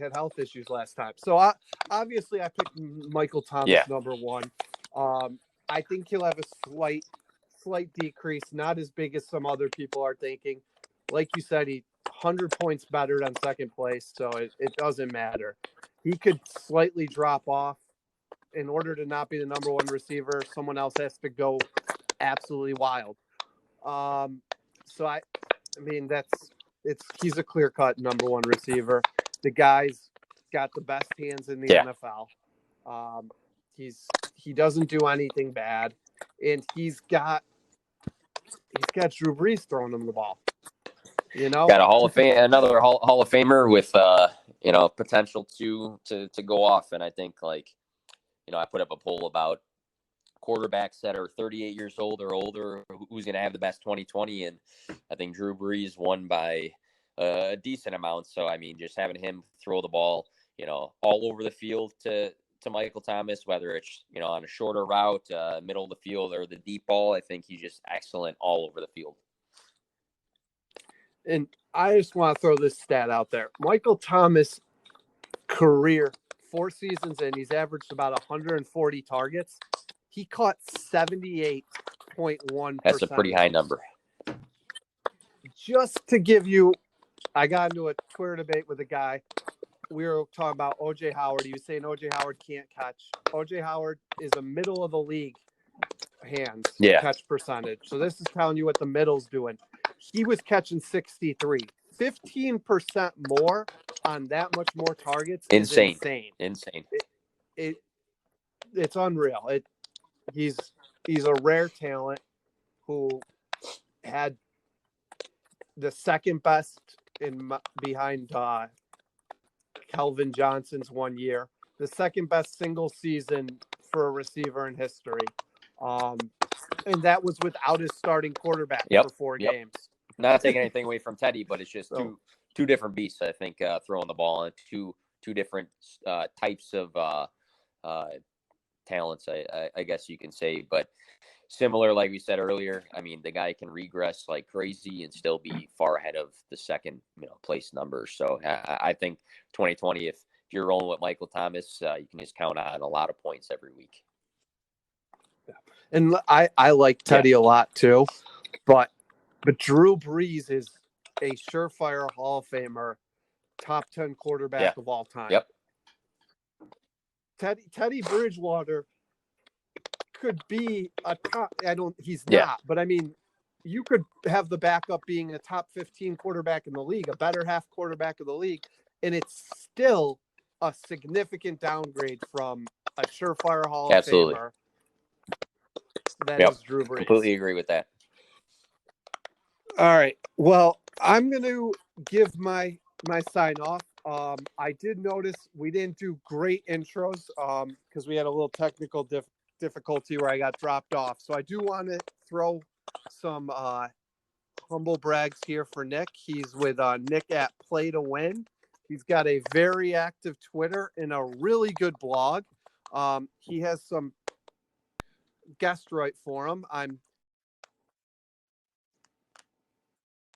S1: had health issues last time. So obviously I picked Michael Thomas number one. I think he'll have a slight decrease, not as big as some other people are thinking. Like you said, he 100 points better than second place, so it doesn't matter. He could slightly drop off in order to not be the number one receiver. Someone else has to go absolutely wild. So I mean he's a clear-cut number one receiver. The guy's got the best hands in the NFL. He doesn't do anything bad, and he's got Drew Brees throwing him the ball.
S2: Got another Hall of Famer with potential to go off. And I think I put up a poll about quarterbacks that are 38 years old or older, who's going to have the best 2020, and I think Drew Brees won by a decent amount. So I mean, just having him throw the ball, all over the field to Michael Thomas, whether it's on a shorter route, middle of the field, or the deep ball, I think he's just excellent all over the field.
S1: And I just want to throw this stat out there. Michael Thomas' career, 4 seasons in, he's averaged about 140 targets. He caught 78.1%.
S2: That's a pretty high number.
S1: Just to give you, I got into a Twitter debate with a guy. We were talking about O.J. Howard. He was saying O.J. Howard can't catch. O.J. Howard is a middle of the league catch percentage. So this is telling you what the middle's doing. He was catching 63. 15% more on that much more targets.
S2: Insane.
S1: It's unreal. He's a rare talent who had the second best behind Calvin Johnson's 1 year, the second best single season for a receiver in history. And that was without his starting quarterback for 4 games.
S2: Not taking anything away from Teddy, but it's just two different beasts, I think, throwing the ball, and two different types of talents, I guess you can say. But similar, like we said earlier, I mean, the guy can regress like crazy and still be far ahead of the second place numbers. So I think 2020, if you're rolling with Michael Thomas, you can just count on a lot of points every week.
S1: And I like Teddy a lot too, but Drew Brees is a surefire Hall of Famer, top 10 quarterback of all time.
S2: Yep.
S1: Teddy Bridgewater could be a top. He's not, but I mean, you could have the backup being a top 15 quarterback in the league, a better half quarterback of the league, and it's still a significant downgrade from a surefire Hall of Famer. That is Drew Brees.
S2: Completely agree with that.
S1: All right. Well, I'm going to give my sign off. I did notice we didn't do great intros because we had a little technical difficulty where I got dropped off. So I do want to throw some humble brags here for Nick. He's with Nick at Play to Win. He's got a very active Twitter and a really good blog. He has some guest right for him.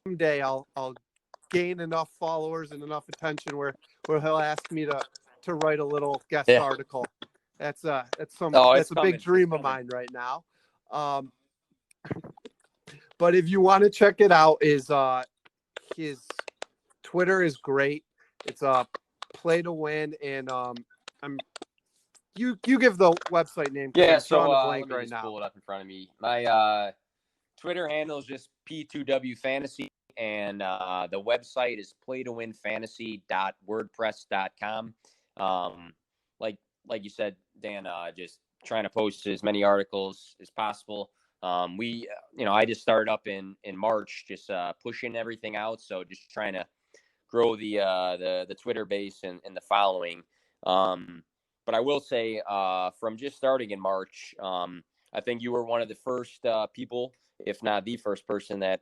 S1: Someday I'll gain enough followers and enough attention where he'll ask me to write a little guest article. That's a big dream of mine right now. But if you want to check it out, his Twitter is great. It's Play to Win, and you give the website name.
S2: So let me just pull it up in front of me. My Twitter handle is just P2W Fantasy, and the website is playtowinfantasy.wordpress.com. Like you said, Dan, just trying to post as many articles as possible. I just started up in March, just pushing everything out. So just trying to grow the Twitter base and the following. But I will say, from just starting in March, I think you were one of the first people, if not the first person, that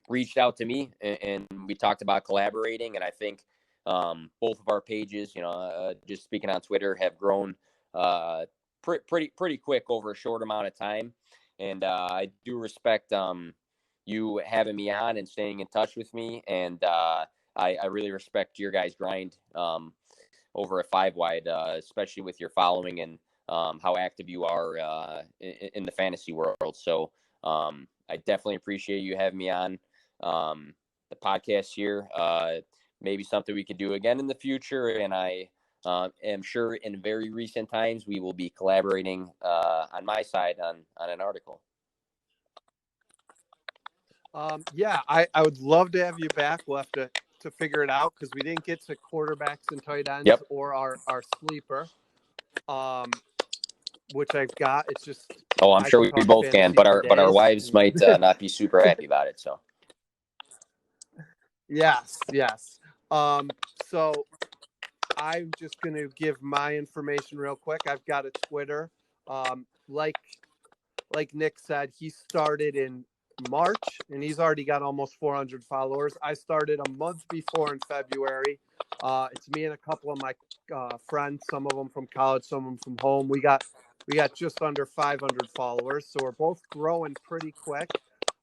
S2: reached out to me, and we talked about collaborating. And I think both of our pages, just speaking on Twitter, have grown pretty quick over a short amount of time. And I do respect you having me on and staying in touch with me. And I really respect your guys' grind over at 5Wide, especially with your following and how active you are in the fantasy world. So I definitely appreciate you having me on the podcast here. Maybe something we could do again in the future. And I am sure in very recent times we will be collaborating on my side on an article.
S1: Yeah, I would love to have you back. We'll have to figure it out because we didn't get to quarterbacks and tight ends or our sleeper, which I've got. It's just
S2: I'm sure we both can, but our wives might not be super happy about it. So
S1: yes. So I'm just going to give my information real quick. I've got a Twitter. Like Nick said, he started in March and he's already got almost 400 followers. I started a month before in February. It's me and a couple of my friends, some of them from college, some of them from home. We got just under 500 followers, so we're both growing pretty quick.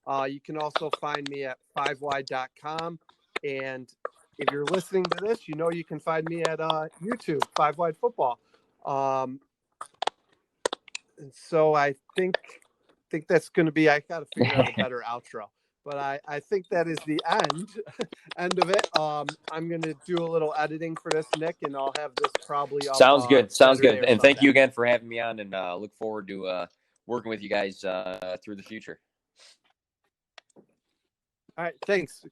S1: You can also find me at 5wide.com, and if you're listening to this, you know you can find me at YouTube, 5Wide Football. And so I think that's going to be, I got to figure out a better outro, but I think that is the end of it. I'm going to do a little editing for this, Nick, and I'll have this probably up.
S2: Sounds good. And thank you
S1: Sunday.
S2: again for having me on, and look forward to working with you guys through the future.
S1: All right. Thanks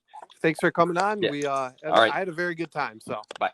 S1: for coming on.
S2: Yeah.
S1: We
S2: All right.
S1: I had a very good time. So
S2: bye.